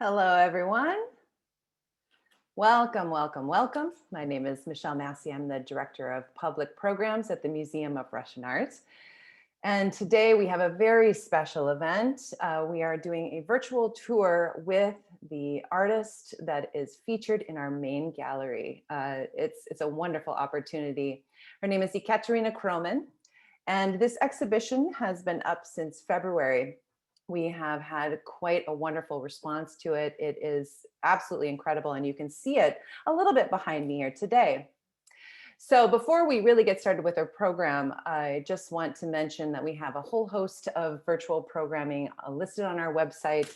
Hello, everyone. Welcome, welcome, welcome. My name is Michelle Massey. I'm the Director of Public Programs at the Museum of Russian Art. And today we have a very special event. We are doing a virtual tour with the artist that is featured in our main gallery. It's a wonderful opportunity. Her name is Ekaterina Khromin, and this exhibition has been up since February. We have had quite a wonderful response to it. It is absolutely incredible, and you can see it a little bit behind me here today. So before we really get started with our program, I just want to mention that we have a whole host of virtual programming listed on our website.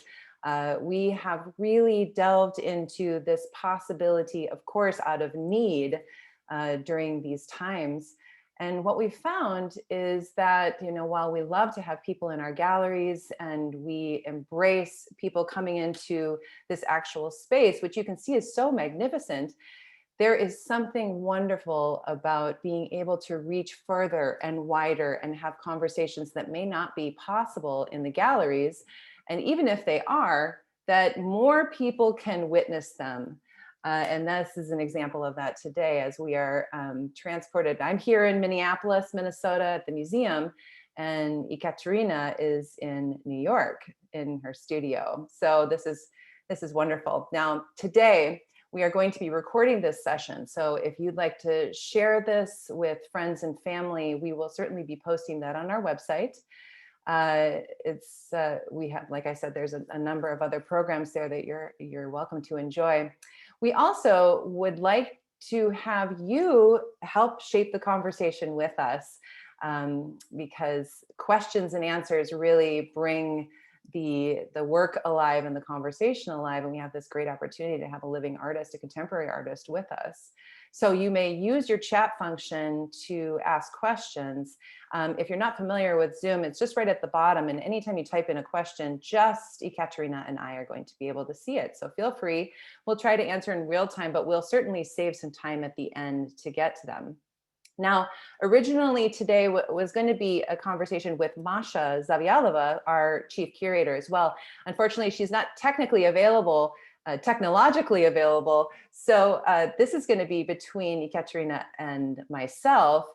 We have really delved into this possibility, of course, out of need during these times. And what we found is that, while we love to have people in our galleries and we embrace people coming into this actual space, which you can see is so magnificent, there is something wonderful about being able to reach further and wider and have conversations that may not be possible in the galleries. And even if they are, that more people can witness them. And this is an example of that today as we are transported. I'm here in Minneapolis, Minnesota at the museum, and Ekaterina is in New York in her studio. So this is wonderful. Now, today, we are going to be recording this session. So if you'd like to share this with friends and family, we will certainly be posting that on our website. We have, like I said, there's a number of other programs there that you're welcome to enjoy. We also would like to have you help shape the conversation with us, because questions and answers really bring the work alive and the conversation alive. And we have this great opportunity to have a living artist, a contemporary artist with us. So you may use your chat function to ask questions. If you're not familiar with Zoom, it's just right at the bottom. And anytime you type in a question, just Ekaterina and I are going to be able to see it. So feel free. We'll try to answer in real time, but we'll certainly save some time at the end to get to them. Now, originally today was going to be a conversation with Masha Zavialova, our chief curator as well. Unfortunately, she's not technically available, technologically available. So this is going to be between Ekaterina and myself.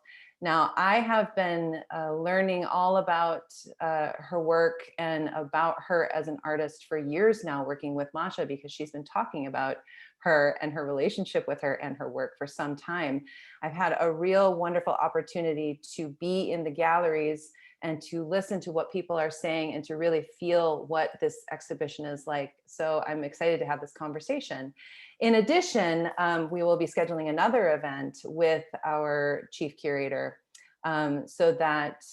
Now, I have been learning all about her work and about her as an artist for years now, working with Masha, because she's been talking about her and her relationship with her and her work for some time. I've had a real wonderful opportunity to be in the galleries and to listen to what people are saying and to really feel what this exhibition is like. So I'm excited to have this conversation. In addition, we will be scheduling another event with our chief curator so that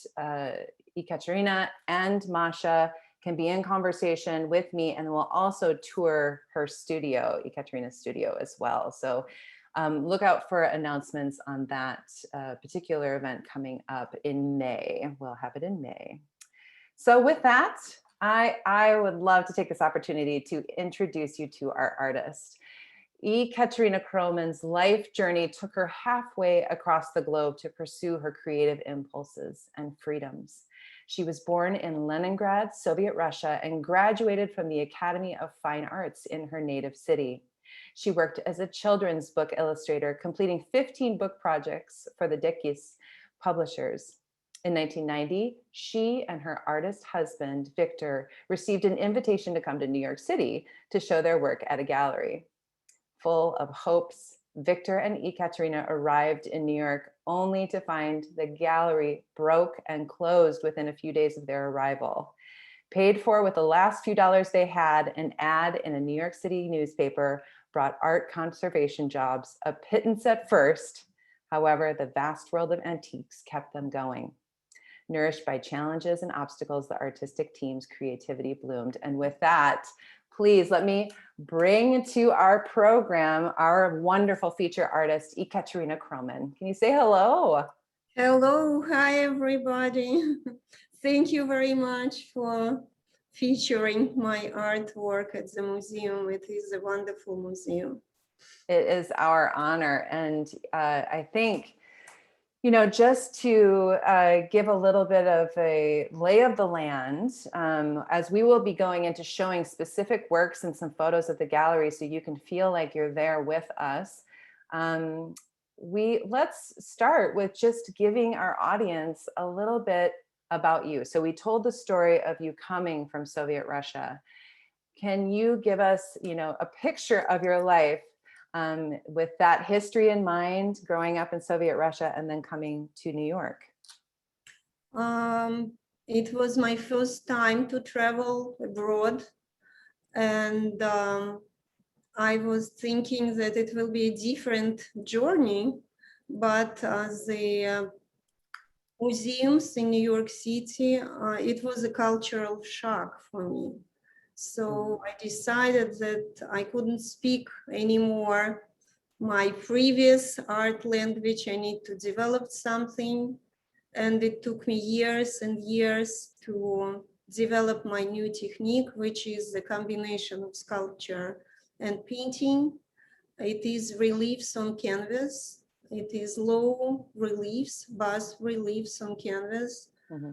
Ekaterina and Masha can be in conversation with me, and we'll also tour her studio, Ekaterina's studio as well. So look out for announcements on that particular event coming up in May. We'll have it in May. So with that, I would love to take this opportunity to introduce you to our artist. Ekaterina Khromin's life journey took her halfway across the globe to pursue her creative impulses and freedoms. She was born in Leningrad, Soviet Russia, and graduated from the Academy of Fine Arts in her native city. She worked as a children's book illustrator, completing 15 book projects for the Dekis publishers. In 1990, she and her artist husband, Victor, received an invitation to come to New York City to show their work at a gallery. Full of hopes, Victor and Ekaterina arrived in New York only to find the gallery broke and closed within a few days of their arrival. Paid for with the last few dollars they had, an ad in a New York City newspaper brought art conservation jobs, a pittance at first. However, the vast world of antiques kept them going. Nourished by challenges and obstacles, the artistic team's creativity bloomed. And with that, please let me bring to our program our wonderful feature artist, Ekaterina Khromin. Can you say hello? Hello, hi everybody. Thank you very much for featuring my artwork at the museum. It is a wonderful museum. It is our honor. And I think You know, just to give a little bit of a lay of the land, as we will be going into showing specific works and some photos of the gallery so you can feel like you're there with us. Let's start with just giving our audience a little bit about you. So we told the story of you coming from Soviet Russia. Can you give us, you know, a picture of your life with that history in mind, growing up in Soviet Russia and then coming to New York? It was my first time to travel abroad, and I was thinking that it will be a different journey, but the museums in New York City, it was a cultural shock for me. So I decided that I couldn't speak anymore my previous art language. I need to develop something. And it took me years and years to develop my new technique, which is the combination of sculpture and painting. It is reliefs on canvas. It is low reliefs, bas-reliefs on canvas. Mm-hmm.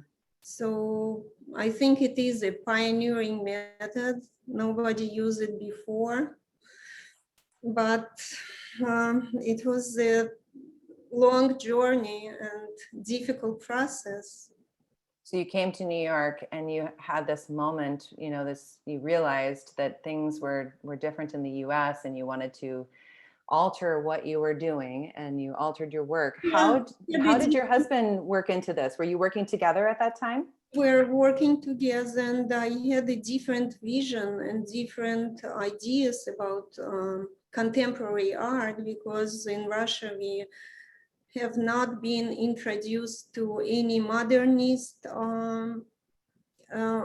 So I think it is a pioneering method. Nobody used it before, but it was a long journey and difficult process. So you came to New York and you had this moment, you know, you realized that things were different in the US and you wanted to alter what you were doing and you altered your work. How did your husband work into this? Were you working together at that time? We're working together, and I had a different vision and different ideas about contemporary art, because in Russia we have not been introduced to any modernist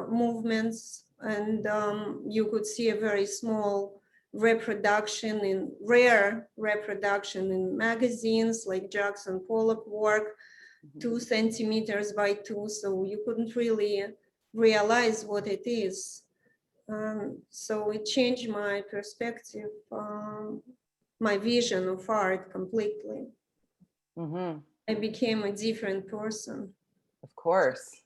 movements, and you could see a very small rare reproduction in magazines like Jackson Pollock work, 2 centimeters by 2, so you couldn't really realize what it is. So it changed my perspective, my vision of art completely. Mm-hmm. I became a different person. Of course.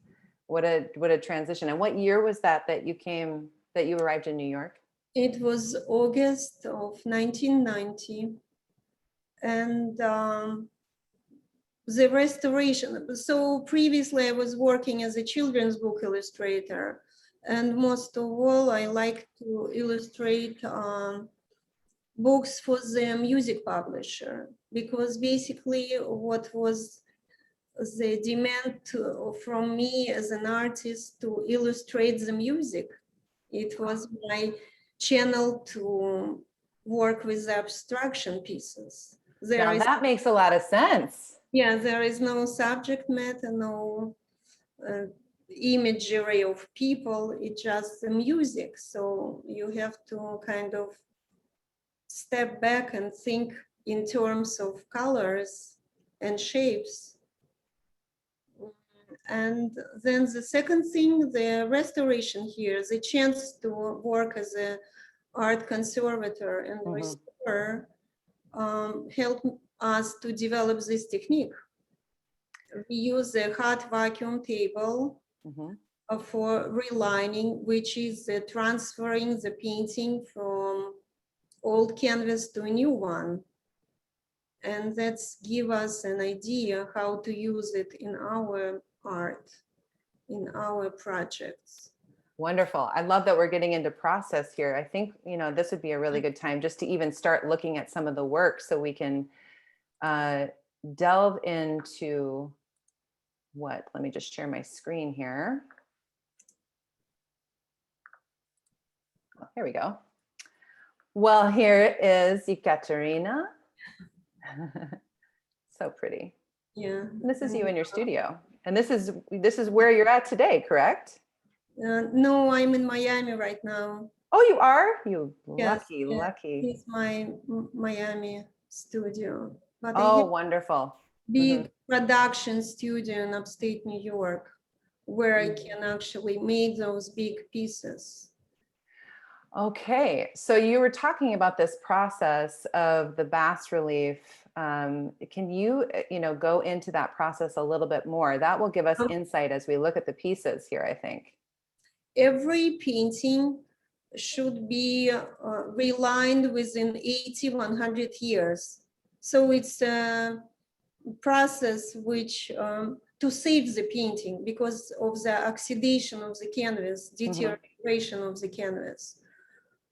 What a transition. And what year was that you arrived in New York? It was August of 1990. And the restoration. So previously I was working as a children's book illustrator. And most of all, I like to illustrate books for the music publisher, because basically what was the demand from me as an artist to illustrate the music. It was my channel to work with the abstraction pieces. Now that makes a lot of sense. Yeah, there is no subject matter, no imagery of people, it's just the music. So you have to kind of step back and think in terms of colors and shapes. And then the second thing, the restoration here, the chance to work as an art conservator and restorer helped us to develop this technique. We use a hot vacuum table for relining, which is transferring the painting from old canvas to a new one. And that's give us an idea how to use it in our art, in our projects. Wonderful. I love that we're getting into process here. I think, you know, this would be a really good time just to even start looking at some of the work so we can delve into let me just share my screen here. Oh, here we go. Well, here is Ekaterina. So pretty. Yeah. And this is you in your studio. And this is where you're at today, correct? No, I'm in Miami right now. Oh, you are? You Yes, lucky, yeah. lucky. It's my Miami studio. But oh, wonderful. Big production studio in upstate New York, where I can actually make those big pieces. Okay, so you were talking about this process of the bas-relief Can you, go into that process a little bit more? That will give us insight as we look at the pieces here, I think. Every painting should be relined within 80-100 years. So it's a process which to save the painting because of the oxidation of the canvas, deterioration of the canvas.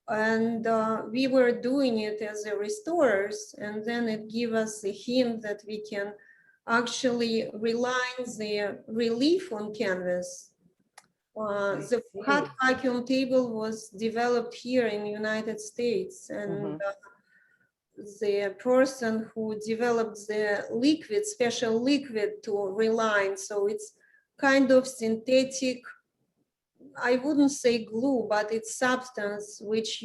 And we were doing it as a restorers, and then it gave us a hint that we can actually reline the relief on canvas. The hot vacuum table was developed here in the United States, and the person who developed the liquid, special liquid to reline, so it's kind of synthetic, I wouldn't say glue, but it's substance which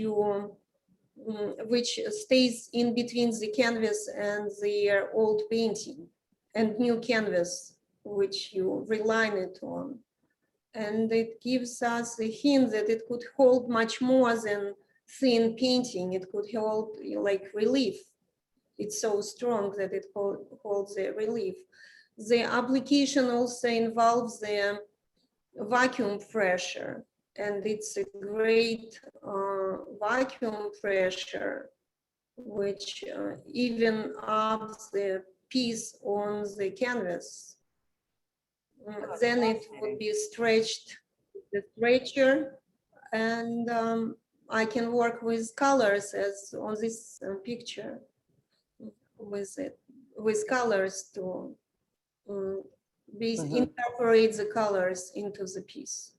stays in between the canvas and the old painting and new canvas which you reline it on. And it gives us a hint that it could hold much more than thin painting. It could hold like relief. It's so strong that it holds the relief. The application also involves the vacuum pressure, and it's a great vacuum pressure which even ups the piece on the canvas. Then it would be stretched with the stretcher, and I can work with colors as on this picture with colors to incorporate the colors into the piece.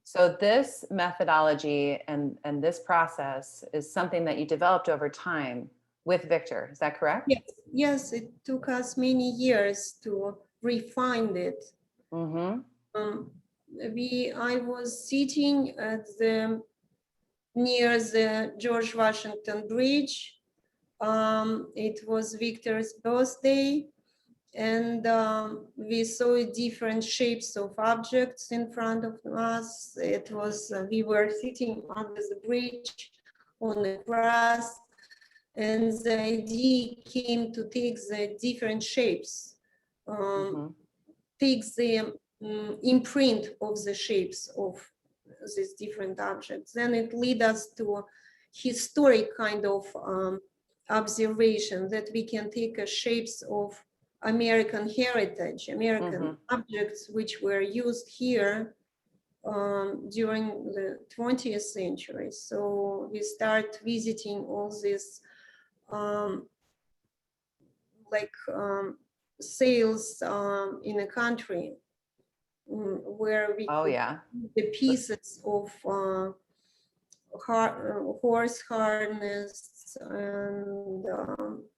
So this methodology and this process is something that you developed over time with Victor, is that correct? Yes, yes, it took us many years to refine it. I was sitting at near the George Washington Bridge. It was Victor's birthday, and we saw different shapes of objects in front of us. It was we were sitting under the bridge on the grass, and the idea came to take the different shapes, take the imprint of the shapes of these different objects. Then it led us to historic kind of observation that we can take shapes of American heritage, American objects which were used here during the 20th century. So we start visiting all these sales in a country where we the pieces of horse harness and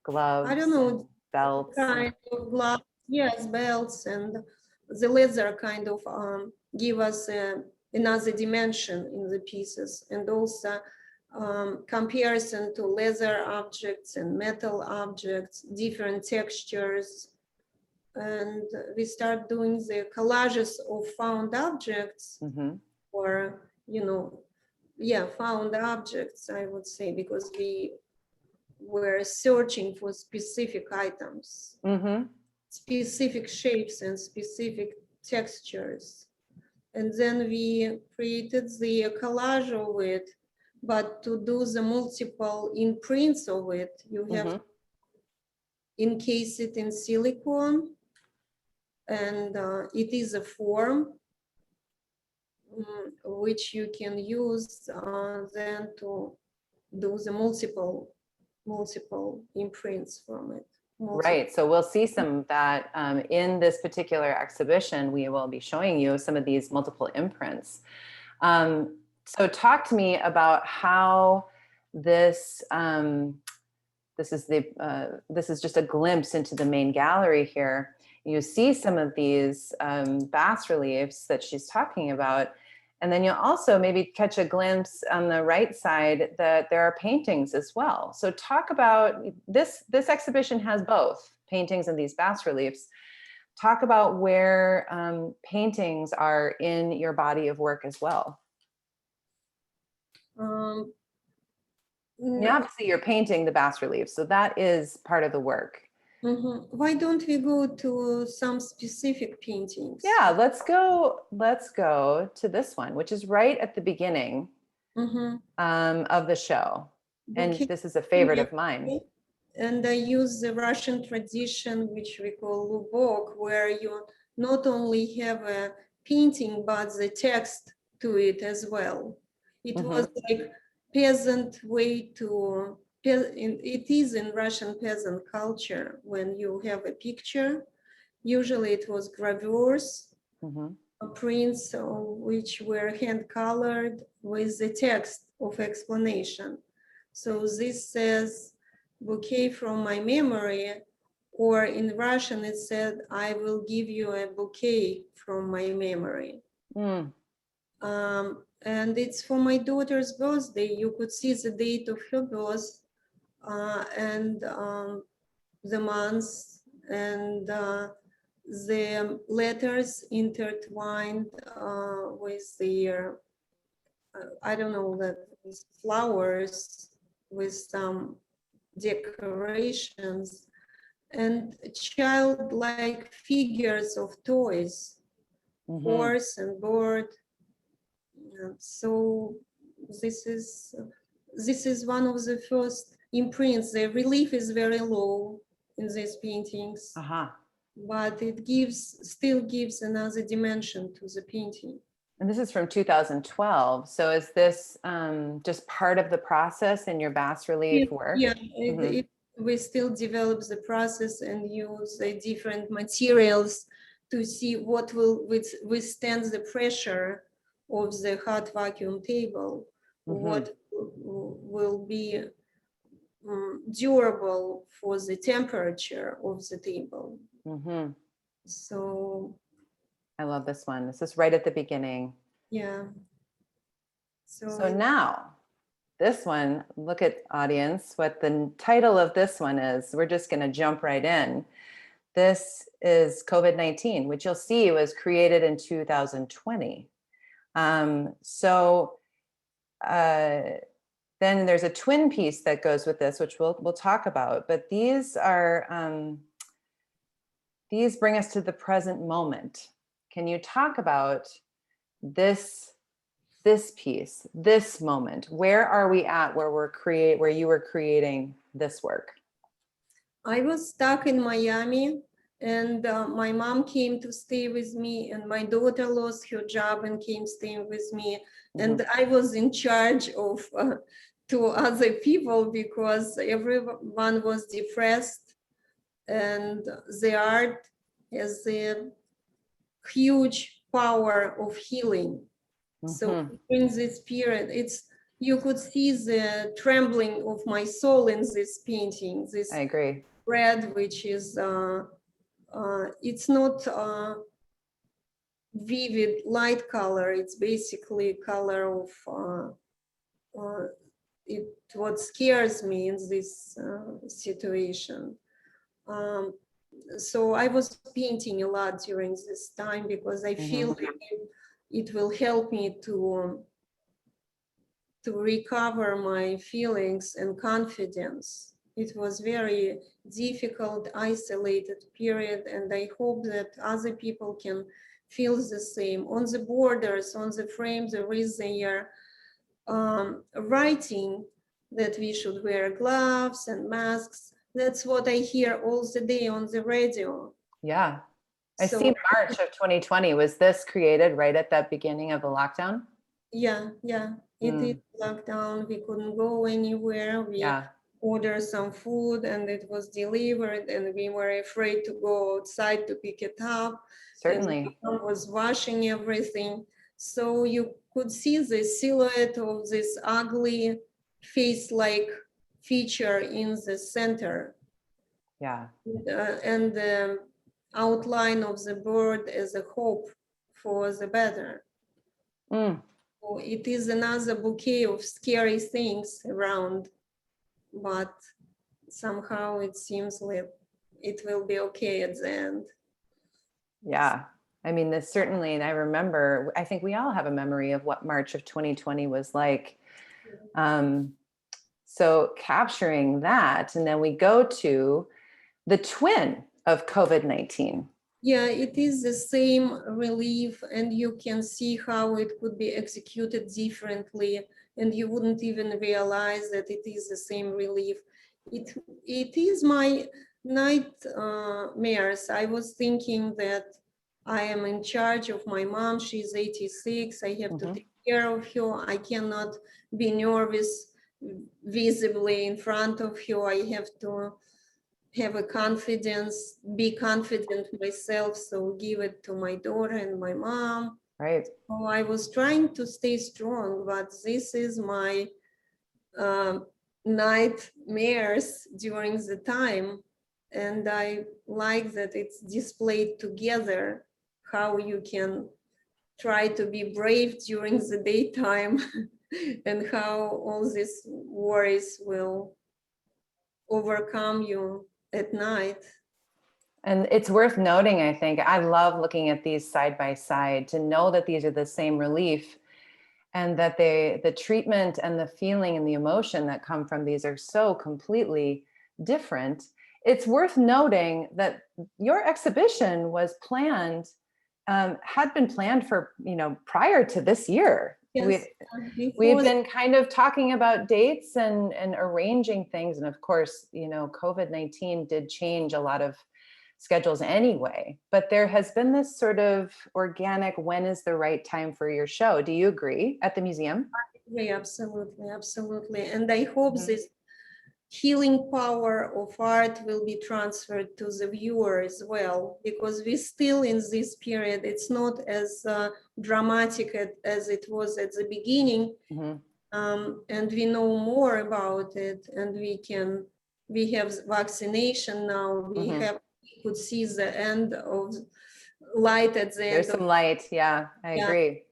gloves, I don't know, belts, kind of gloves, yes, belts, and the leather kind of give us another dimension in the pieces, and also comparison to leather objects and metal objects, different textures. And we start doing the collages of found objects, or, found objects, I would say, because we were searching for specific items, specific shapes and specific textures. And then we created the collage of it, but to do the multiple imprints of it, you have to encase it in silicone, and it is a form which you can use then to do the multiple imprints from it. Right, so we'll see some of that in this particular exhibition. We will be showing you some of these multiple imprints. So talk to me about how this this is just a glimpse into the main gallery here. You see some of these bas-reliefs that she's talking about, and then you'll also maybe catch a glimpse on the right side that there are paintings as well. So talk about this exhibition has both paintings and these bas-reliefs. Talk about where paintings are in your body of work as well. mean, obviously you're painting the bas-relief, so that is part of the work. Why don't we go to some specific paintings? Yeah, let's go to this one, which is right at the beginning of the show. And this is a favorite of mine. And I use the Russian tradition, which we call lubok, where you not only have a painting, but the text to it as well. It was like peasant way to, it is in Russian peasant culture, when you have a picture, usually it was gravures, prints which were hand colored with the text of explanation. So this says, bouquet from my memory, or in Russian it said, I will give you a bouquet from my memory. And it's for my daughter's birthday. You could see the date of her birth and the months and the letters intertwined with the, I don't know, the flowers with some decorations and childlike figures of toys, horse and bird. So this is one of the first imprints. The relief is very low in these paintings, but it still gives another dimension to the painting. And this is from 2012. So is this just part of the process in your bas-relief work? Yeah, we still develop the process and use the different materials to see what will withstand the pressure of the hot vacuum table, what will be durable for the temperature of the table. So I love this one. This is right at the beginning. Yeah. So now, this one, look at audience, what the title of this one is. We're just going to jump right in. This is COVID-19, which you'll see was created in 2020. Then there's a twin piece that goes with this, which we'll talk about. But these bring us to the present moment. Can you talk about this piece, this moment? Where are we at where you were creating this work? I was stuck in Miami, and my mom came to stay with me, and my daughter lost her job and came staying with me. And I was in charge of 2 other people because everyone was depressed, and the art has a huge power of healing. So in this period, you could see the trembling of my soul in this painting. I agree. Red, which is it's not vivid light color. It's basically color of what scares me in this situation. So I was painting a lot during this time because I feel like it will help me to recover my feelings and confidence. It was very difficult, isolated period, and I hope that other people can feel the same. On the borders, on the frame, there is a writing that we should wear gloves and masks. That's what I hear all the day on the radio. Yeah. I see March of 2020. Was this created right at that beginning of the lockdown? Yeah. It is lockdown. We couldn't go anywhere. We ordered some food and it was delivered, and we were afraid to go outside to pick it up. Certainly. And I was washing everything. So you could see the silhouette of this ugly face-like feature in the center. Yeah. And the outline of the bird as a hope for the better. So it is another bouquet of scary things around, but somehow it seems like it will be okay at the end. Yeah. I mean, this certainly, and I remember, I think we all have a memory of what March of 2020 was like. So capturing that, and then we go to the twin of COVID-19. Yeah, it is the same relief, and you can see how it could be executed differently, and you wouldn't even realize that it is the same relief. It is my nightmares. I was thinking that I am in charge of my mom. She's 86. I have to take care of her. I cannot be nervous visibly in front of her. I have to have a confidence, be confident myself, so give it to my daughter and my mom. Right. So I was trying to stay strong, but this is my nightmares during the time. And I like that it's displayed together, how you can try to be brave during the daytime and how all these worries will overcome you at night. And it's worth noting, I think, I love looking at these side by side to know that these are the same relief, and that the treatment and the feeling and the emotion that come from these are so completely different. It's worth noting that your exhibition was planned, had been planned for, prior to this year. Yes, We've been kind of talking about dates and arranging things. And of course, COVID-19 did change a lot of schedules anyway, but there has been this sort of organic, when is the right time for your show? Do you agree at the museum? I agree, absolutely, absolutely. And I hope this healing power of art will be transferred to the viewer as well, because we still in this period, it's not as dramatic as it was at the beginning. And we know more about it, and we have vaccination now, we could see the end of light at the end. There's some light, yeah, I agree.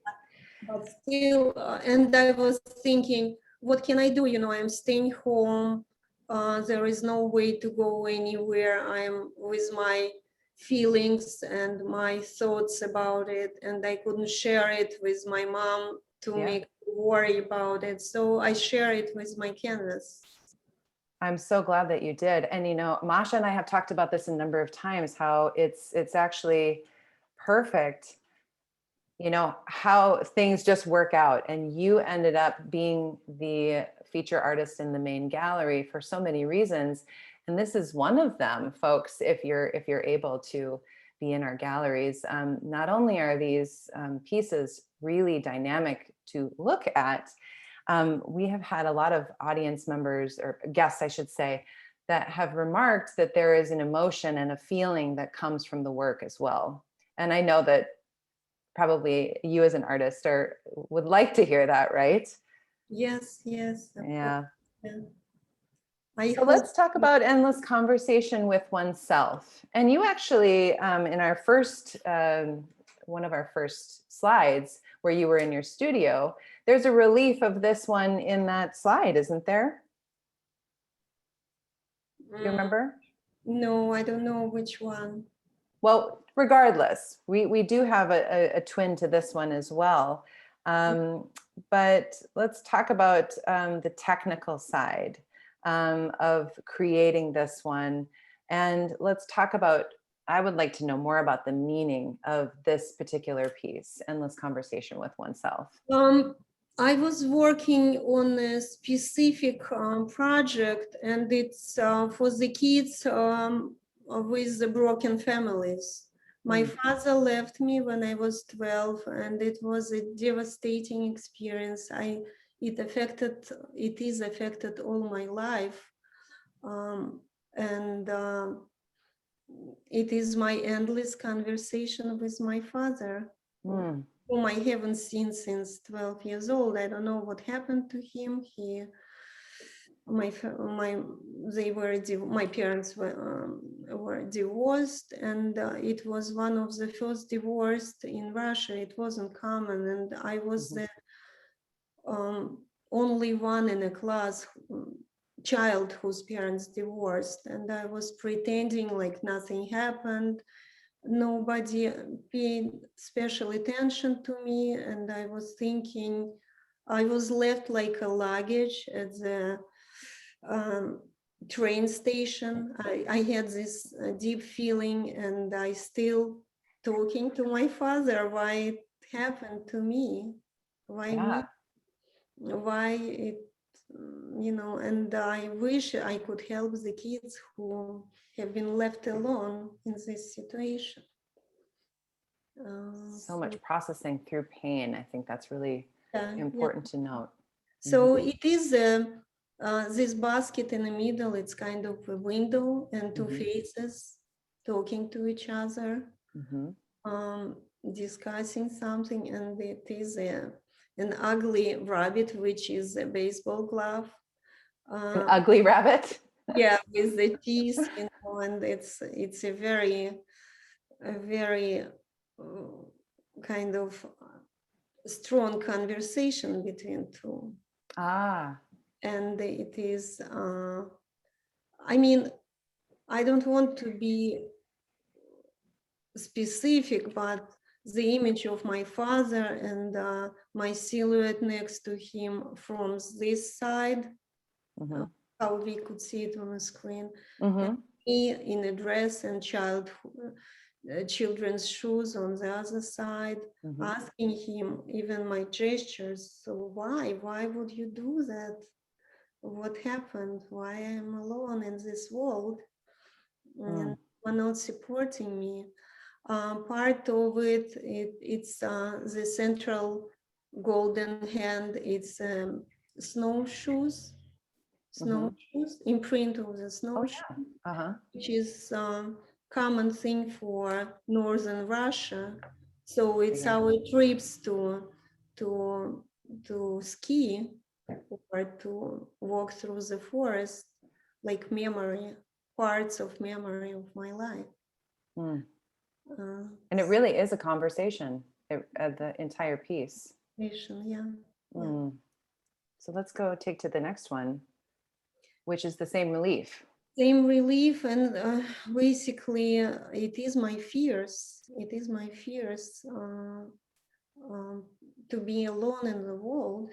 But still, and I was thinking, what can I do? I'm staying home. There is no way to go anywhere. I'm with my feelings and my thoughts about it, and I couldn't share it with my mom to make her worry about it. So I share it with my canvas. I'm so glad that you did. And, Masha and I have talked about this a number of times, how it's actually perfect, how things just work out. And you ended up being the feature artist in the main gallery for so many reasons. And this is one of them, folks. If you're able to be in our galleries, not only are these pieces really dynamic to look at, we have had a lot of audience members, or guests, I should say, that have remarked that there is an emotion and a feeling that comes from the work as well. And I know that probably you as an artist would like to hear that, right? Yes. Yeah. So let's talk about endless conversation with oneself. And you actually, in our first, one of our first slides where you were in your studio, there's a relief of this one in that slide, isn't there? You remember? No, I don't know which one. Well, regardless, we do have a twin to this one as well. But let's talk about the technical side of creating this one. And let's talk about, I would like to know more about the meaning of this particular piece, Endless Conversation with Oneself. I was working on a specific project, and it's for the kids with the broken families. My father left me when I was 12, and it was a devastating experience. It is affected all my life. It is my endless conversation with my father, whom I haven't seen since 12 years old. I don't know what happened to him. My parents were divorced, and it was one of the first divorced in Russia. It wasn't common, and I was the only one in a class, child whose parents divorced, and I was pretending like nothing happened. Nobody paid special attention to me, and I was thinking I was left like a luggage at the train station. I had this deep feeling, and I still talking to my father why it happened to me, why me, Yeah. why it, and I wish I could help the kids who have been left alone in this situation. So much processing through pain. I think that's really important to note. So it is this basket in the middle, it's kind of a window and two faces talking to each other, discussing something, and it is an ugly rabbit, which is a baseball glove. An ugly rabbit? Yeah, with the teeth, and it's a very kind of strong conversation between two. And it is, I mean, I don't want to be specific, but the image of my father and my silhouette next to him from this side, how we could see it on the screen, and me in a dress and children's shoes on the other side, asking him even my gestures. So why would you do that? What happened? Why I'm alone in this world and you're not supporting me? Part of it's the central golden hand. It's snowshoes, imprint of the snowshoe, which is common thing for northern Russia. So it's our trips to ski or to walk through the forest, like parts of memory of my life. And it really is a conversation, the entire piece. Yeah. So let's go take to the next one, which is the same relief. Same relief, and basically it is my fears. It is my fears to be alone in the world,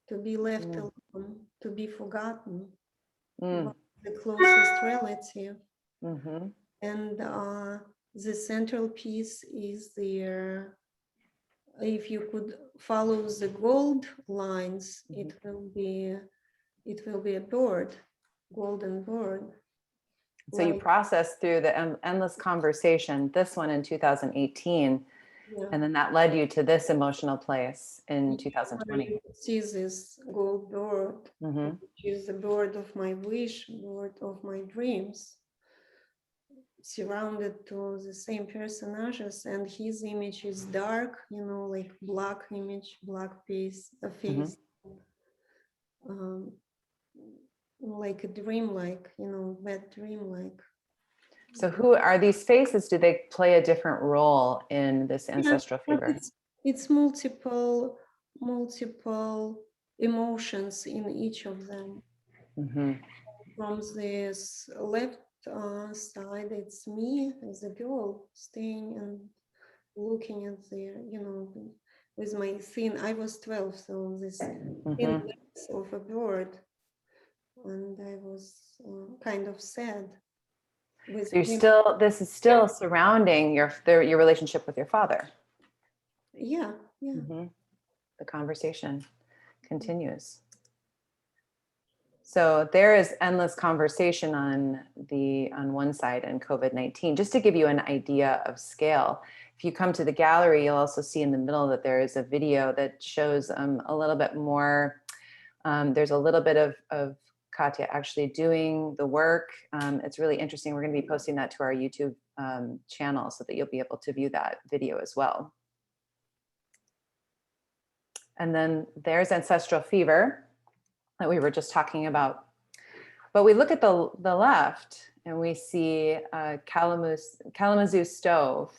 to be left alone, to be forgotten by the closest relative. And the central piece is there. If you could follow the gold lines, it will be a bird, golden bird. So you processed through the endless conversation, this one in 2018, and then that led you to this emotional place in 2020. You see this gold bird, which is the bird of my wish, bird of my dreams, surrounded to the same personages, and his image is dark, like black image, black face, like a dream-like, wet dream-like. So who are these faces? Do they play a different role in this ancestral fever? It's multiple emotions in each of them. From this left side, it's me as a girl staying and looking at with my thin, I was 12, so this thin legs of a bird, and I was kind of sad. So this is still surrounding your relationship with your father. Yeah. The conversation continues. So there is endless conversation on one side and COVID-19. Just to give you an idea of scale, if you come to the gallery, you'll also see in the middle that there is a video that shows a little bit more. There's a little bit of Katya actually doing the work. It's really interesting. We're going to be posting that to our YouTube channel so that you'll be able to view that video as well. And then there's ancestral fever that we were just talking about. But we look at the left and we see a Kalamazoo stove.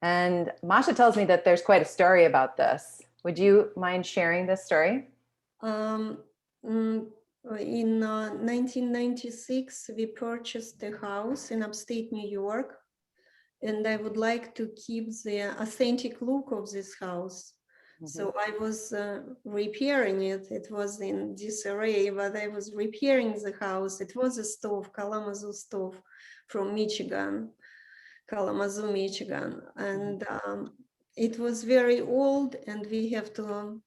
And Masha tells me that there's quite a story about this. Would you mind sharing this story? In 1996, we purchased a house in upstate New York, and I would like to keep the authentic look of this house. So I was repairing it. It was in disarray, but I was repairing the house. It was a stove, Kalamazoo stove from Michigan, Kalamazoo, Michigan. And it was very old and we have to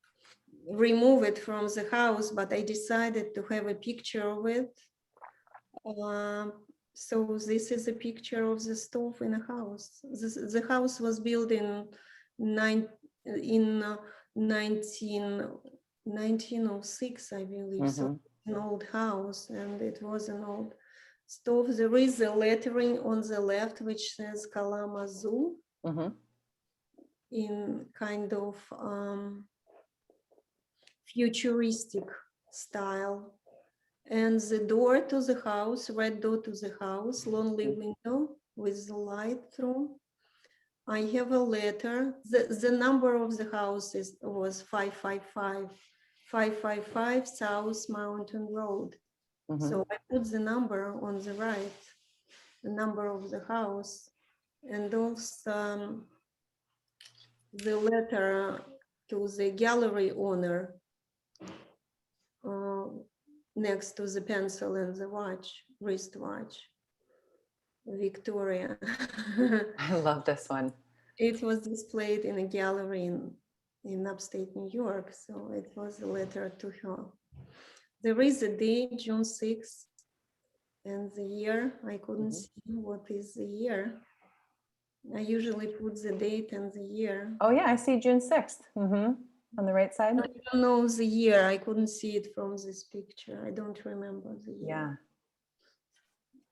remove it from the house, but I decided to have a picture of it. So this is a picture of the stove in a house. The house was built in 1906, I believe. So an old house, and it was an old stove. There is a lettering on the left which says Kalamazoo in kind of futuristic style. And the door to the house, red door to the house, lonely window with the light through. I have a letter. The number of the house was 555 South Mountain Road. So I put the number on the right, the number of the house, and also the letter to the gallery owner next to the pencil and the watch, wristwatch, Victoria. I love this one. It was displayed in a gallery in upstate New York, so it was a letter to her. There is a date, June 6th, and the year, I couldn't see what is the year. I usually put the date and the year. Oh yeah, I see June 6th on the right side. I don't know the year. I couldn't see it from this picture. I don't remember the year. Yeah.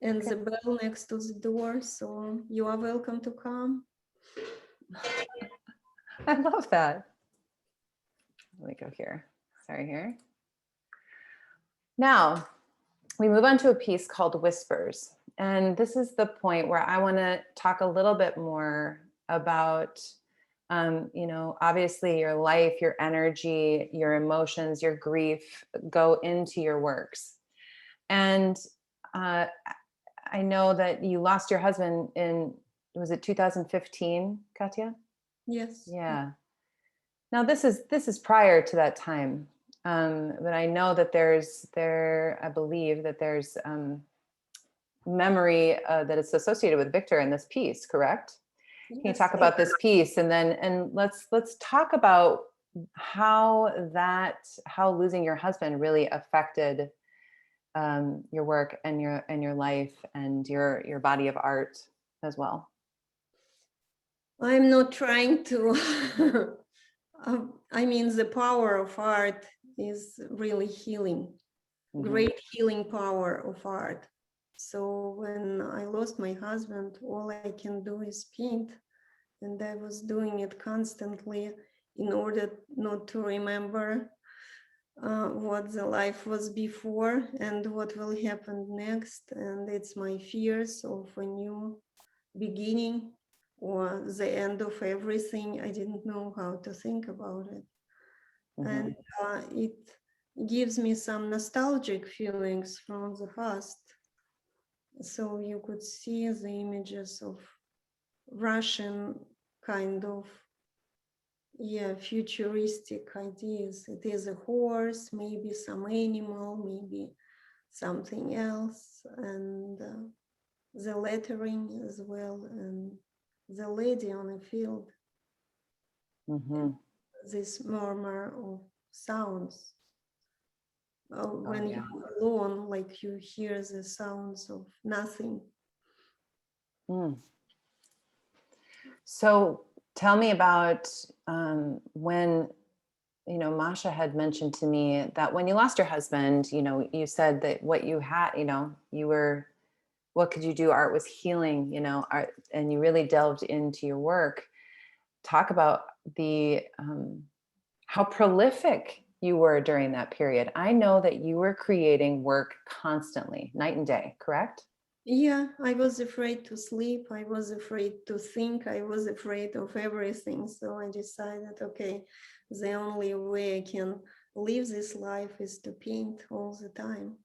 And the bell next to the door, so you are welcome to come. I love that. Let me go here. Sorry, here. Now, we move on to a piece called Whispers. And this is the point where I want to talk a little bit more about, obviously your life, your energy, your emotions, your grief go into your works. And I know that you lost your husband in, was it 2015, Katya? Yes. Yeah. Now this is prior to that time, but I know that I believe that there's memory that is associated with Victor in this piece, correct? Yes. Can you talk about this piece, and let's talk about how losing your husband really affected your work and your life and your body of art as well. I'm not trying to. I mean, the power of art is really healing, great healing power of art. So when I lost my husband, all I can do is paint. And I was doing it constantly in order not to remember what the life was before and what will happen next. And it's my fears of a new beginning or the end of everything. I didn't know how to think about it. And it gives me some nostalgic feelings from the past. So you could see the images of Russian kind of, futuristic ideas. It is a horse, maybe some animal, maybe something else, and the lettering as well, and the lady on the field. This murmur of sounds. When you're alone, like you hear the sounds of nothing. So tell me about when, Masha had mentioned to me that when you lost your husband, you said that what you had, what could you do? Art was healing, art, and you really delved into your work. Talk about how prolific you were during that period. I know that you were creating work constantly, night and day, correct? Yeah, I was afraid to sleep. I was afraid to think. I was afraid of everything. So I decided, okay, the only way I can live this life is to paint all the time.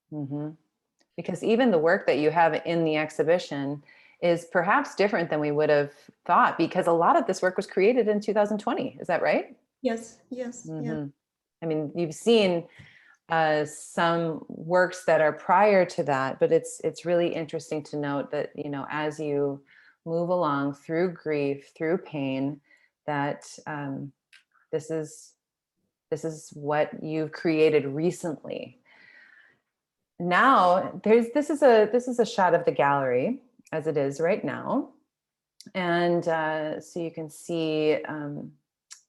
Because even the work that you have in the exhibition is perhaps different than we would have thought, because a lot of this work was created in 2020. Is that right? Yes, yes, yeah. I mean, you've seen some works that are prior to that, but it's really interesting to note that, you know, as you move along through grief, through pain, that this is what you've created recently. Now, this is a shot of the gallery as it is right now, and so you can see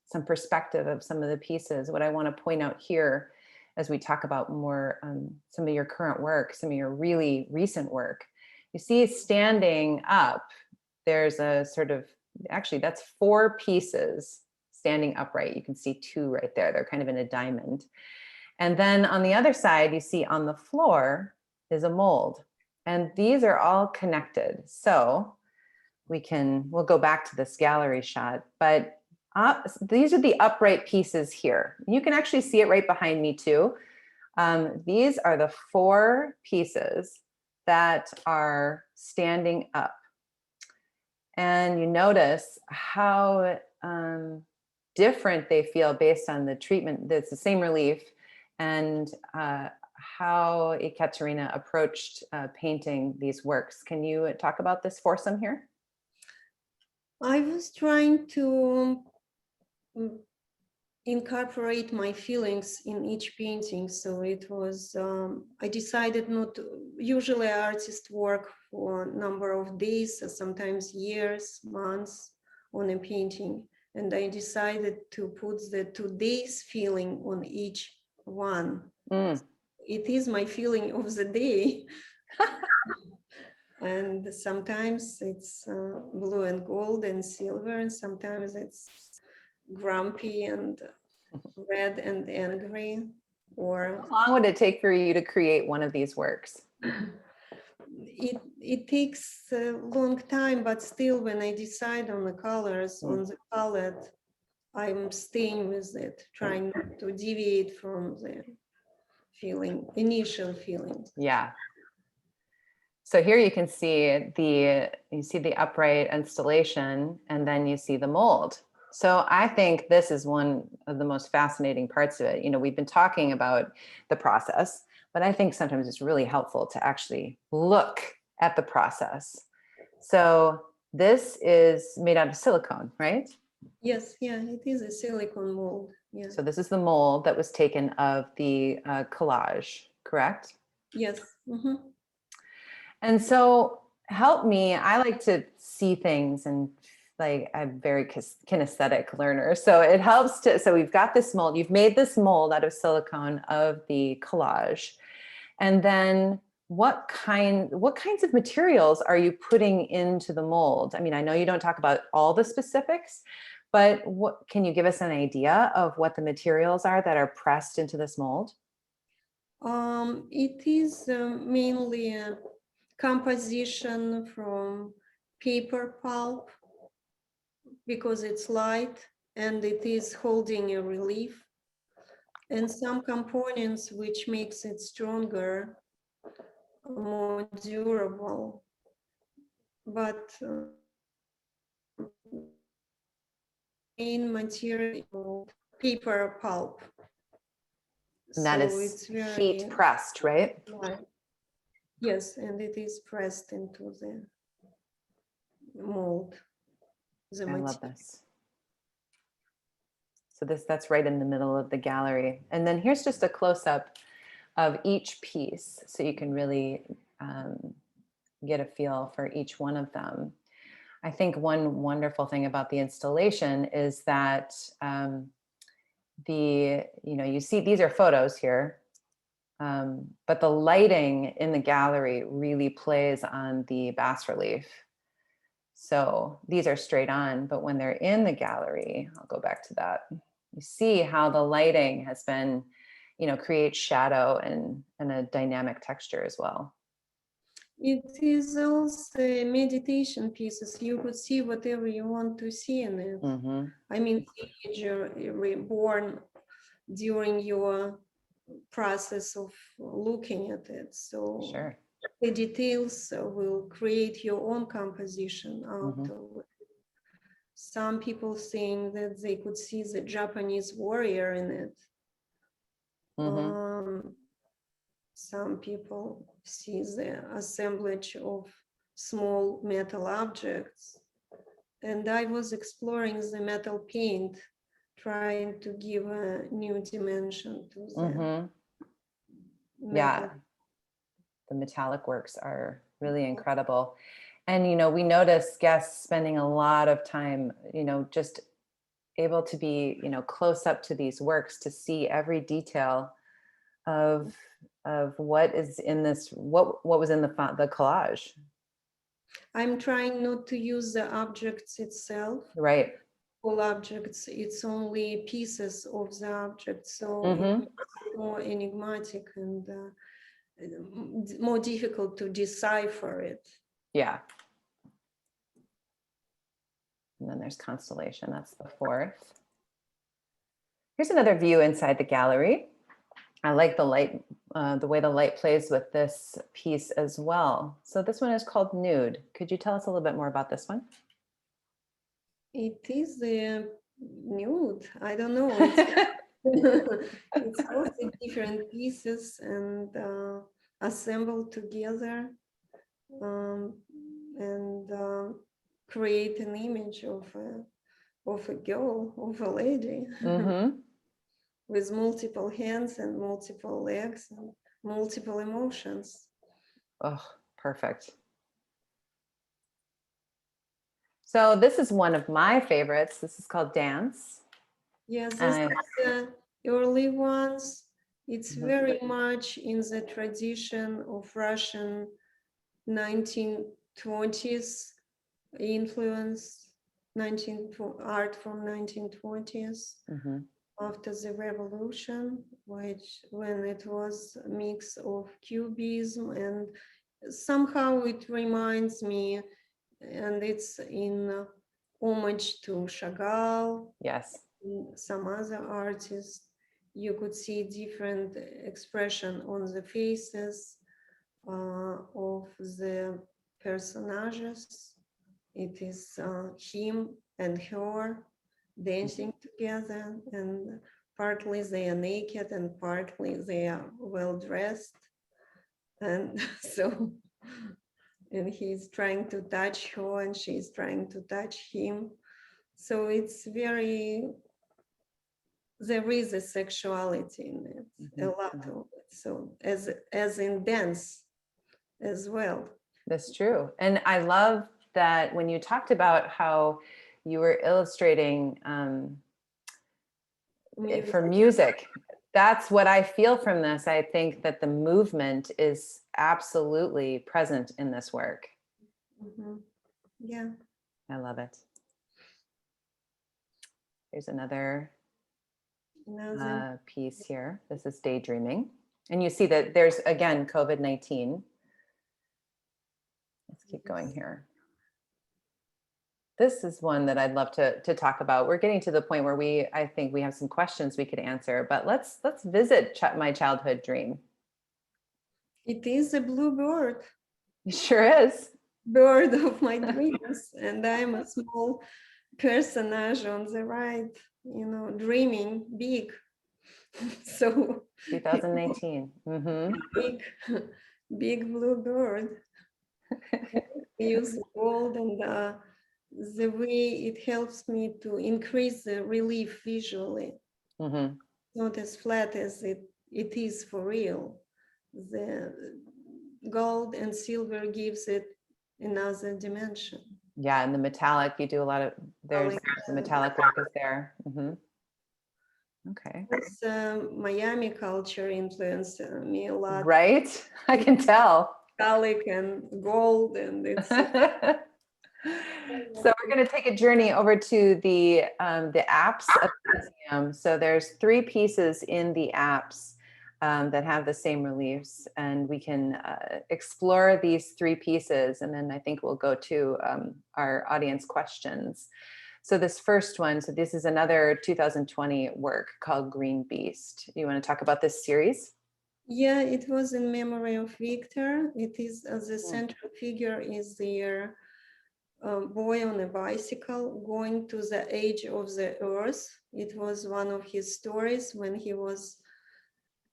some perspective of some of the pieces. What I want to point out here, as we talk about more some of your current work, some of your really recent work, you see standing up, there's a sort of, actually that's 4 pieces standing upright. You can see 2 right there. They're kind of in a diamond. And then on the other side, you see on the floor is a mold. And these are all connected. So we'll go back to this gallery shot, but these are the upright pieces here. You can actually see it right behind me too. These are the 4 pieces that are standing up. And you notice how different they feel based on the treatment. It's the same relief, and how Ekaterina approached painting these works. Can you talk about this foursome here? I was trying to incorporate my feelings in each painting. So it was, I decided not to, usually artists work for a number of days, or sometimes years, months on a painting. And I decided to put the today's feeling on each one. It is my feeling of the day. And sometimes it's blue and gold and silver, and sometimes it's grumpy and red and angry. Or how long would it take for you to create one of these works? it takes a long time, but still when I decide on the colors, on the palette, I'm staying with it, trying not to deviate from the initial feeling. Yeah. So here you can see the upright installation, and then you see the mold. So I think this is one of the most fascinating parts of it. You know, we've been talking about the process, but I think sometimes it's really helpful to actually look at the process. So this is made out of silicone, right? Yes, yeah, it is a silicone mold. Yeah. So this is the mold that was taken of the collage, correct? Yes. Mm-hmm. And so help me, I like to see things, and like I'm a very kinesthetic learner. So it helps so we've got this mold, you've made this mold out of silicone of the collage. And then what kinds of materials are you putting into the mold? I mean, I know you don't talk about all the specifics, but can you give us an idea of what the materials are that are pressed into this mold? It is mainly a composition from paper pulp, because it's light and it is holding a relief, and some components which makes it stronger, more durable. But main material, paper pulp. And that So is it's very heat pressed, right? light. Yes, and it is pressed into the mold. I love this. So that's right in the middle of the gallery. And then here's just a close-up of each piece, so you can really get a feel for each one of them. I think one wonderful thing about the installation is that you see these are photos here, but the lighting in the gallery really plays on the bas-relief. So these are straight on, but when they're in the gallery, I'll go back to that. You see how the lighting has been, creates shadow and a dynamic texture as well. It is also meditation pieces. You could see whatever you want to see in it. Mm-hmm. I mean, you're reborn during your process of looking at it. So Sure. the details will create your own composition out of it. Some people saying that they could see the Japanese warrior in it. Some people see the assemblage of small metal objects. And I was exploring the metal paint, trying to give a new dimension to the Yeah, the metallic works are really incredible. And, you know, we notice guests spending a lot of time, you know, just able to be, you know, close up to these works to see every detail of what is in this, what was in the collage. I'm trying not to use the objects itself. Right. All objects, it's only pieces of the object, so it's more enigmatic and more difficult to decipher it. Yeah. And then there's Constellation, that's the fourth. Here's another view inside the gallery. I like the light, the way the light plays with this piece as well. So this one is called Nude. Could you tell us a little bit more about this one? It is the nude. I don't know. It's all the different pieces and assembled together and create an image of a girl, of a lady. With multiple hands and multiple legs and multiple emotions. Oh, perfect. So this is one of my favorites. This is called Dance. Yes, this is the early ones. It's very much in the tradition of Russian 1920s influence, art from 1920s. After the revolution, when it was a mix of cubism, and somehow it reminds me, and it's in homage to Chagall. Yes. Some other artists. You could see different expression on the faces of the personages. It is him and her dancing together, and partly they are naked and partly they are well dressed, and so, and he's trying to touch her and she's trying to touch him, so it's very, there is a sexuality in it, a lot of it, so as in dance as well. That's true. And I love that when you talked about how you were illustrating for music, that's what I feel from this. I think that the movement is absolutely present in this work. Yeah. I love it. Here's another piece here. This is Daydreaming. And you see that there's, again, COVID-19. Let's keep going here. This is one that I'd love to talk about. We're getting to the point where I think we have some questions we could answer, but let's visit my childhood dream. It is a blue bird. It sure is. Bird of my dreams. And I'm a small personage on the right, you know, dreaming big. So 2018. Big blue bird. Use gold, and the way it helps me to increase the relief visually. Not as flat as it is for real. The gold and silver gives it another dimension. Yeah, and the metallic, you do a lot of, there's the metallic work is there. Okay. This Miami culture influenced me a lot. Right? I can tell. Metallic and gold, and it's so we're going to take a journey over to the apse of the museum. So there's 3 pieces in the apse that have the same reliefs, and we can explore these 3 pieces, and then I think we'll go to our audience questions. So this first one, so this is another 2020 work called Green Beast. You want to talk about this series? Yeah, it was in memory of Victor. It is the central figure is their boy on a bicycle going to the edge of the earth. It was one of his stories. When he was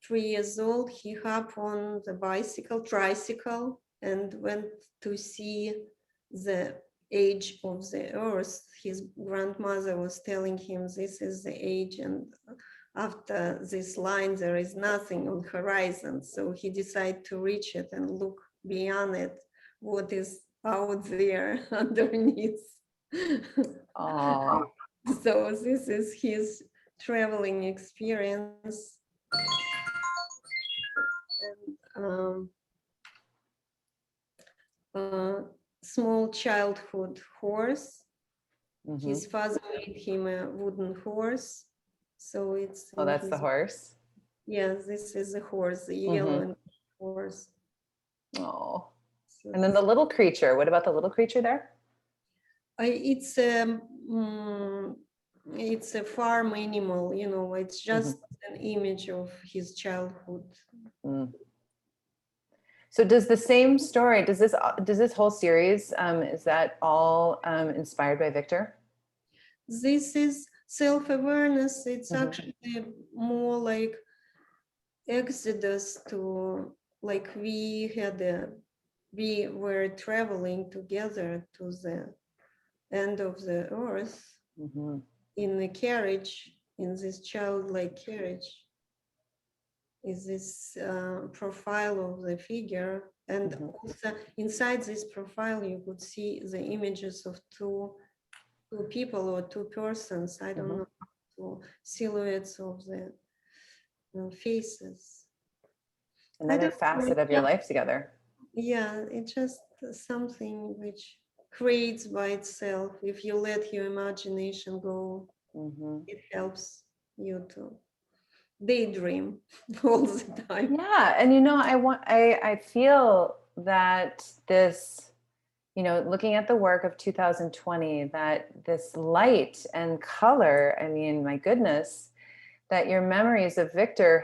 3 years old, he hopped on the tricycle, and went to see the edge of the earth. His grandmother was telling him, this is the edge, and after this line, there is nothing on horizon. So he decided to reach it and look beyond it, what is out there underneath. Oh, So this is his traveling experience. And, small childhood horse. His father made him a wooden horse. So it's oh, that's the horse. Yeah, this is a horse, the yellow and horse. Oh, So and then the little creature. What about the little creature there? it's a farm animal, you know, it's just an image of his childhood. So does the same story, does this whole series, is that all inspired by Victor? This is self-awareness. It's actually more like exodus to, like we were traveling together to the end of the earth in a carriage, in this childlike carriage. Is this profile of the figure, and also inside this profile you could see the images of two people or two persons, I don't know, two silhouettes of the faces. Another facet of your life together. Yeah, it's just something which creates by itself. If you let your imagination go, it helps you to daydream all the time. Yeah, and you know, I feel that this, you know, looking at the work of 2020, that this light and color, I mean, my goodness, that your memories of Victor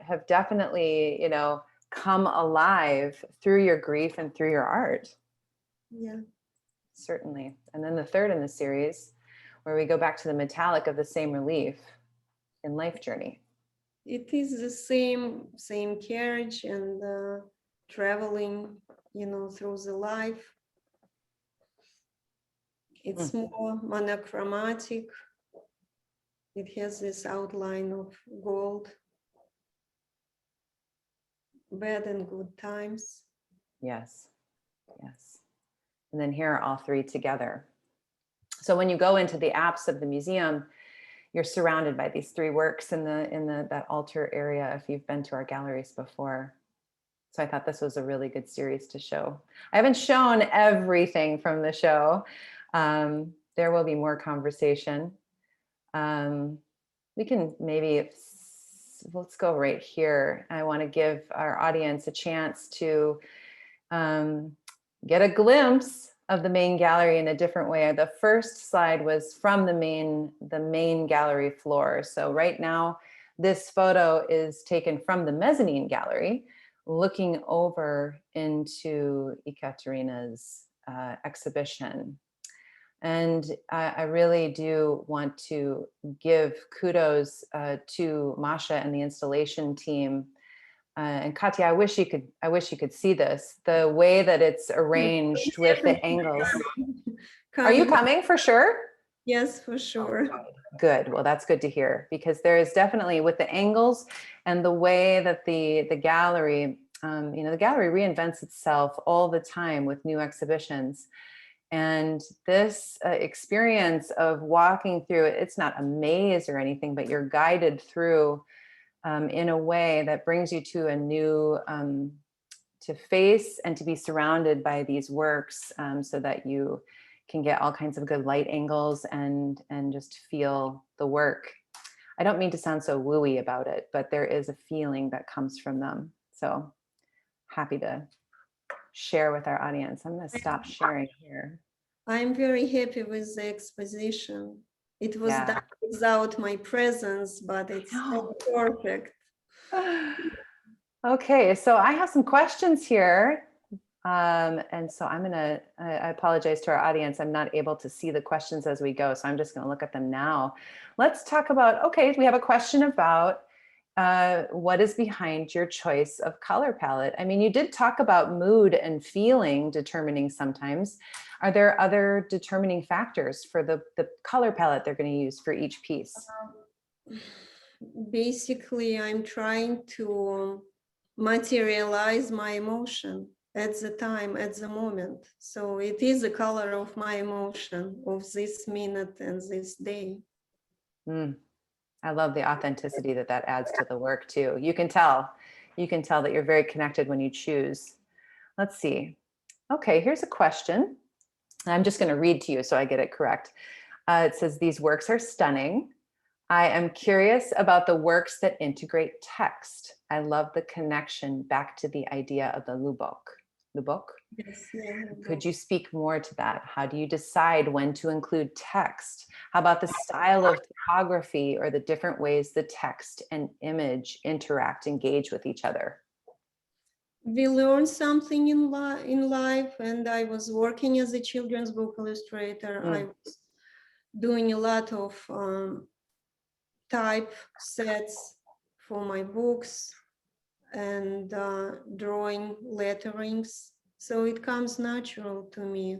have definitely, you know, come alive through your grief and through your art. Yeah. Certainly. And then the third in the series, where we go back to the metallic of the same relief in Life Journey. It is the same carriage and traveling, you know, through the life. It's more monochromatic. It has this outline of gold, bad and good times. Yes, yes. And then here are all three together. So when you go into the apse of the museum, you're surrounded by these three works in that altar area, if you've been to our galleries before. So I thought this was a really good series to show. I haven't shown everything from the show. There will be more conversation. We can maybe, let's go right here. I want to give our audience a chance to get a glimpse of the main gallery in a different way. The first slide was from the main gallery floor. So right now, this photo is taken from the mezzanine gallery, looking over into Ekaterina's exhibition. And I really do want to give kudos to Masha and the installation team. And Katya, I wish you could see this, the way that it's arranged with the angles. Are you coming for sure? Yes, for sure. Good. Well, that's good to hear, because there is definitely, with the angles and the way that the gallery, you know, the gallery reinvents itself all the time with new exhibitions. And this experience of walking through it, it's not a maze or anything, but you're guided through in a way that brings you to a new, to face and to be surrounded by these works, so that you can get all kinds of good light angles and just feel the work. I don't mean to sound so wooey about it, but there is a feeling that comes from them. So happy to share with our audience. I'm going to stop sharing here. I'm very happy with the exposition. It was done without my presence, but it's so perfect. Okay, so I have some questions here. And so I apologize to our audience. I'm not able to see the questions as we go, so I'm just going to look at them now. Let's talk about, okay, we have a question about what is behind your choice of color palette. I mean, you did talk about mood and feeling determining sometimes. Are there other determining factors for the color palette they're going to use for each piece? Basically, I'm trying to materialize my emotion at the time, at the moment. So it is the color of my emotion of this minute and this day. I love the authenticity that adds to the work too. You can tell that you're very connected when you choose. Let's see. Okay, here's a question. I'm just going to read to you so I get it correct. It says, these works are stunning. I am curious about the works that integrate text. I love the connection back to the idea of the lubok. Lubok? Yes, yeah. Could you speak more to that? How do you decide when to include text? How about the style of typography or the different ways the text and image interact, engage with each other? We learned something in life, and I was working as a children's book illustrator. I was doing a lot of type sets for my books and drawing letterings. So it comes natural to me.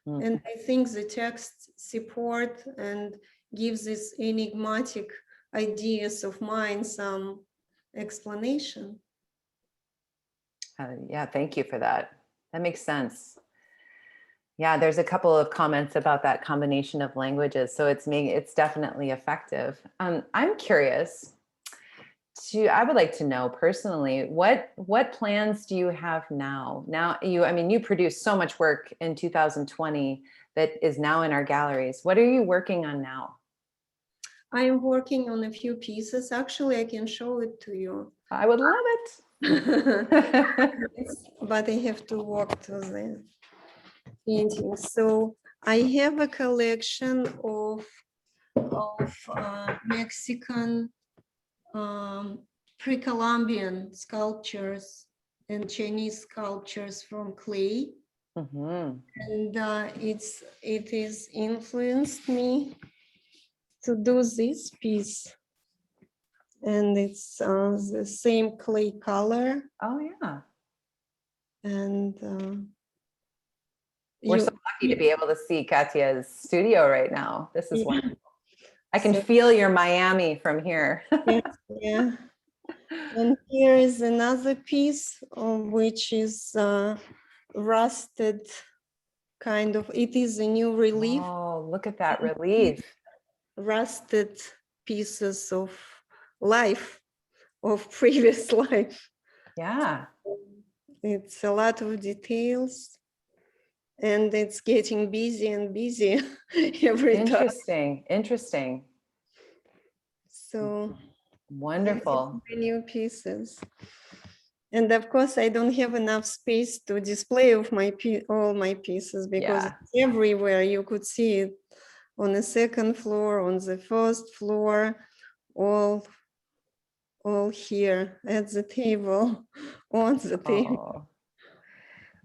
And I think the text support and gives these enigmatic ideas of mine some explanation. Yeah, thank you for that. That makes sense. Yeah, there's a couple of comments about that combination of languages. So it's definitely effective. I'm curious I would like to know personally, what plans do you have now? You produced so much work in 2020 that is now in our galleries. What are you working on now? I'm working on a few pieces. Actually, I can show it to you. I would love it. But I have to walk to the painting. So I have a collection of Mexican pre-Columbian sculptures and Chinese sculptures from clay. And it is influenced me to do this piece. And it's the same clay color. Oh, yeah. And we're so lucky to be able to see Katya's studio right now. This is wonderful. I can feel your Miami from here. Yeah. And here is another piece which is rusted kind of. It is a new relief. Oh, look at that relief. Rusted pieces of life, of previous life. Yeah. It's a lot of details. And it's getting busy and busy every time. Interesting. So wonderful. New pieces. And of course, I don't have enough space to display of all my pieces because it's everywhere. You could see it on the second floor, on the first floor, all here at the table, on the table.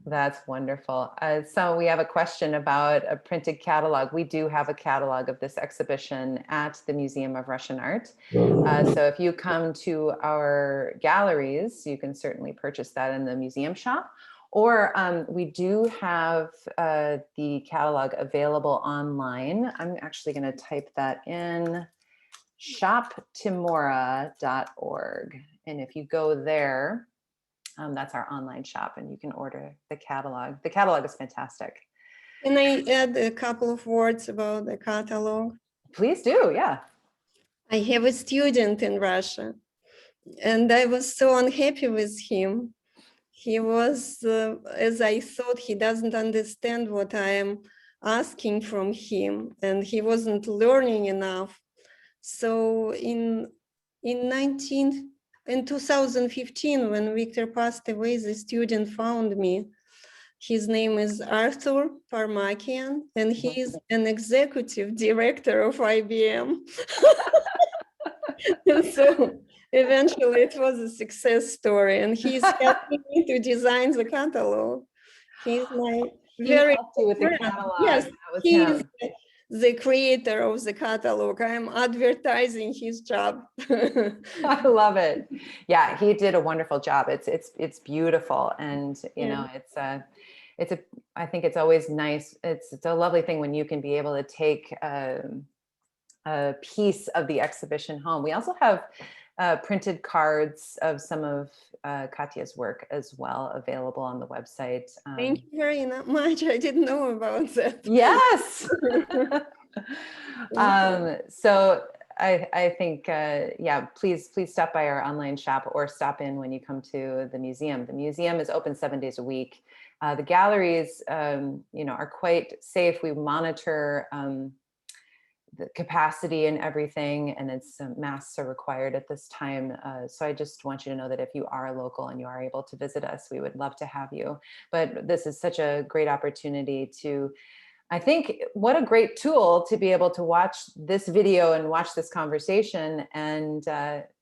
That's wonderful. So we have a question about a printed catalog. We do have a catalog of this exhibition at the Museum of Russian Art. So if you come to our galleries, you can certainly purchase that in the museum shop. Or we do have the catalog available online. I'm actually going to type that in, shoptimora.org. And if you go there, that's our online shop, and you can order the catalog. The catalog is fantastic. Can I add a couple of words about the catalog? Please do, yeah. I have a student in Russia, and I was so unhappy with him. He was, as I thought, he doesn't understand what I am asking from him, and he wasn't learning enough. So in 2015, when Victor passed away, the student found me. His name is Arthur Parmakian, and he is an executive director of IBM. And so eventually it was a success story, and he's helping me to design the catalog. He's my He very helped you with the friend. catalog. Yes, That was he is him. the creator of the catalog. I am advertising his job. I love it. Yeah, he did a wonderful job. It's beautiful, and you know, it's a. I think it's always nice. It's a lovely thing when you can be able to take a piece of the exhibition home. We also have printed cards of some of Katya's work as well available on the website. Thank you very much. I didn't know about that. Yes. So I think, yeah, please stop by our online shop or stop in when you come to the museum. The museum is open 7 days a week. The galleries, you know, are quite safe. We monitor the capacity and everything, and it's masks are required at this time. So I just want you to know that if you are local and you are able to visit us, we would love to have you. But this is such a great opportunity to, I think, what a great tool to be able to watch this video and watch this conversation and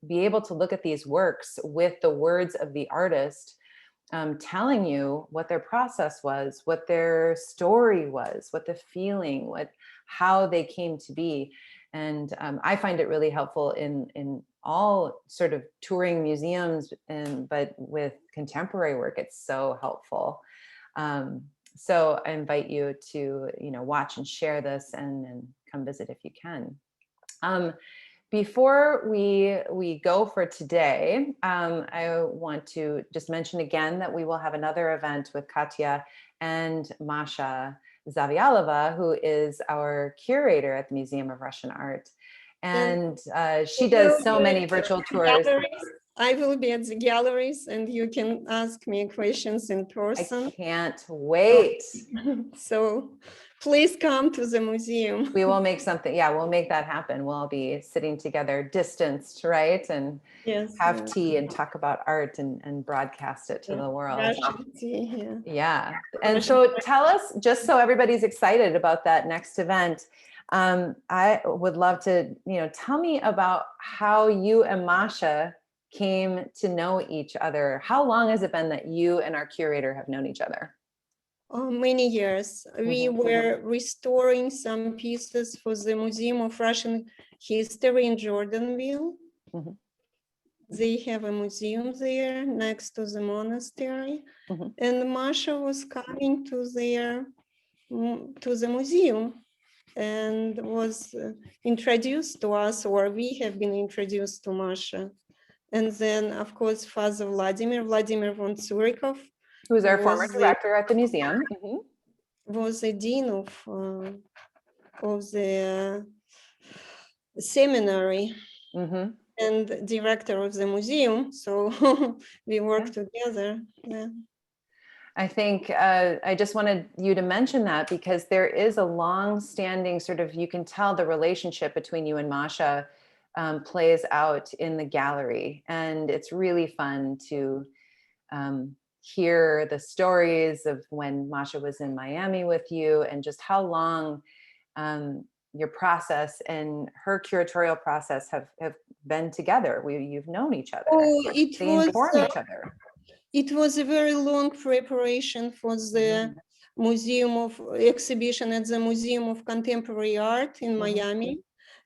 be able to look at these works with the words of the artist, telling you what their process was, what their story was, what the feeling, how they came to be. And I find it really helpful in all sort of touring museums, but with contemporary work, it's so helpful. So I invite you to, you know, watch and share this and come visit if you can. Before we go for today, I want to just mention again that we will have another event with Katya and Masha Zavialova, who is our curator at the Museum of Russian Art. And she does so many virtual tours. I will be at the galleries and you can ask me questions in person. I can't wait. So please come to the museum. We will make something. Yeah, we'll make that happen. We'll be sitting together, distanced, right? And have tea and talk about art and broadcast it to the world. Russian tea, yeah. And so tell us, just so everybody's excited about that next event, I would love to, you know, tell me about how you and Masha came to know each other. How long has it been that you and our curator have known each other? Many years. We were restoring some pieces for the Museum of Russian History in Jordanville. They have a museum there next to the monastery. And Masha was coming to the museum and was introduced to us, or we have been introduced to Masha. And then, of course, Father Vladimir von Tsurikov, who was our former director at the museum, was the dean of the seminary and director of the museum. So we worked together. Yeah. I think I just wanted you to mention that because there is a long-standing sort of, you can tell the relationship between you and Masha plays out in the gallery, and it's really fun to hear the stories of when Masha was in Miami with you and just how long your process and her curatorial process have been together. You've known each other. They inform each other. It was a very long preparation for the museum of exhibition at the Museum of Contemporary Art in Miami.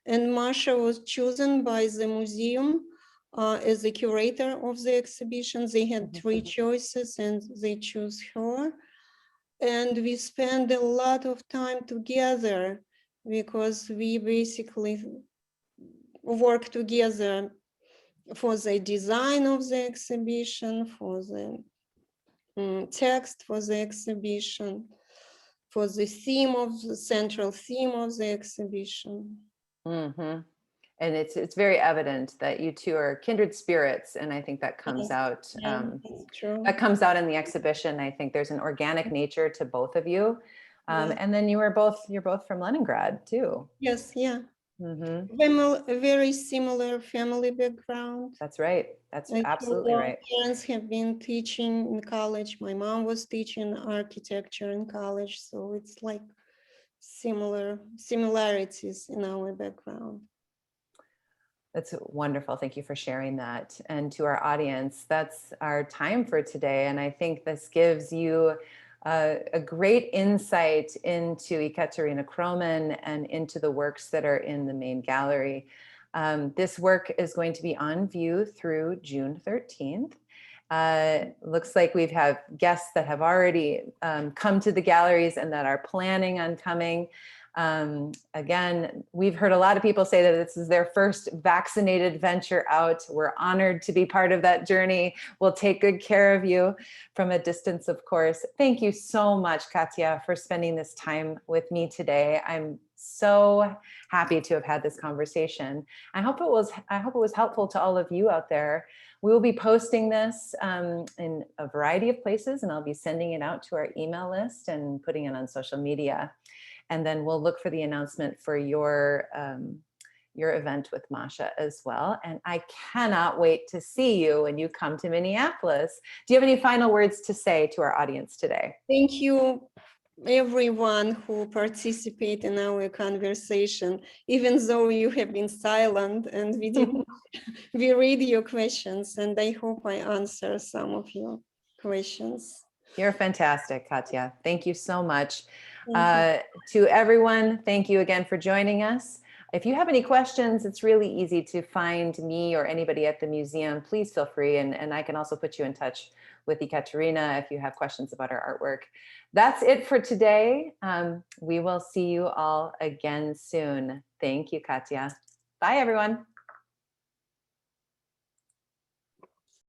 And Masha was chosen by the museum as the curator of the exhibition. They had 3 choices and they chose her. And we spent a lot of time together because we basically worked together for the design of the exhibition, for the text for the exhibition, for the theme of the central theme of the exhibition. And it's very evident that you two are kindred spirits, and I think that comes out. That comes out in the exhibition. I think there's an organic nature to both of you, and then you're both from Leningrad too. Yes, yeah. A very similar family background. That's right. That's absolutely right. My parents have been teaching in college. My mom was teaching architecture in college, so it's like similarities in our background. That's wonderful. Thank you for sharing that. And to our audience, that's our time for today. And I think this gives you a great insight into Ekaterina Khromin and into the works that are in the main gallery. This work is going to be on view through June 13th. Looks like we've had guests that have already come to the galleries and that are planning on coming. Again, we've heard a lot of people say that this is their first vaccinated venture out. We're honored to be part of that journey. We'll take good care of you from a distance, of course. Thank you so much, Katya, for spending this time with me today. I'm so happy to have had this conversation. I hope it was helpful to all of you out there. We will be posting this in a variety of places, and I'll be sending it out to our email list and putting it on social media. And then we'll look for the announcement for your event with Masha as well. And I cannot wait to see you when you come to Minneapolis. Do you have any final words to say to our audience today? Thank you, everyone who participated in our conversation, even though you have been silent and we read your questions, and I hope I answer some of your questions. You're fantastic, Katya. Thank you so much. To everyone, thank you again for joining us. If you have any questions, it's really easy to find me or anybody at the museum. Please feel free, and I can also put you in touch with Ekaterina if you have questions about our artwork. That's it for today. We will see you all again soon. Thank you, Katya. Bye, everyone.